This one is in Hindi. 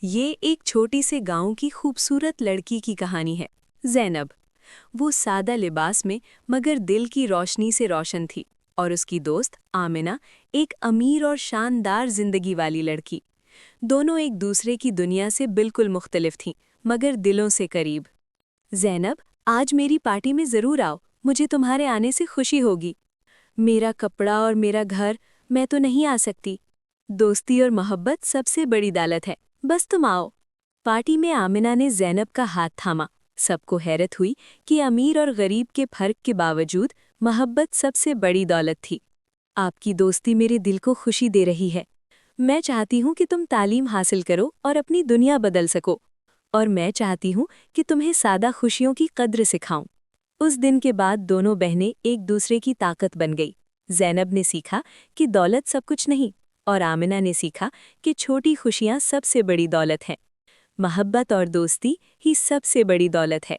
ये एक छोटी से गांव की खूबसूरत लड़की की कहानी है। ज़ैनब। वो सादा लिबास में मगर दिल की रोशनी से रोशन थी। और उसकी दोस्त आमिना एक अमीर और शानदार जिंदगी वाली लड़की। दोनों एक दूसरे की दुनिया से बिल्कुल मुख्तलिफ थीं, मगर दिलों से करीब। ज़ैनब, आज मेरी पार्टी में ज़रूर आओ, मुझे तुम्हारे आने से खुशी होगी। मेरा कपड़ा और मेरा घर, मैं तो नहीं आ सकती। दोस्ती और मोहब्बत सबसे बड़ी दौलत है, बस तुम आओ। पार्टी में आमिना ने ज़ैनब का हाथ थामा। सबको हैरत हुई कि अमीर और गरीब के फर्क के बावजूद मोहब्बत सबसे बड़ी दौलत थी। आपकी दोस्ती मेरे दिल को खुशी दे रही है। मैं चाहती हूँ कि तुम तालीम हासिल करो और अपनी दुनिया बदल सको। और मैं चाहती हूँ कि तुम्हें सादा खुशियों की कद्र सिखाऊं। उस दिन के बाद दोनों बहनें एक दूसरे की ताकत बन गई। ज़ैनब ने सीखा कि दौलत सब कुछ नहीं, और आमिना ने सीखा कि छोटी खुशियां सबसे बड़ी दौलत हैं। मोहब्बत और दोस्ती ही सबसे बड़ी दौलत है।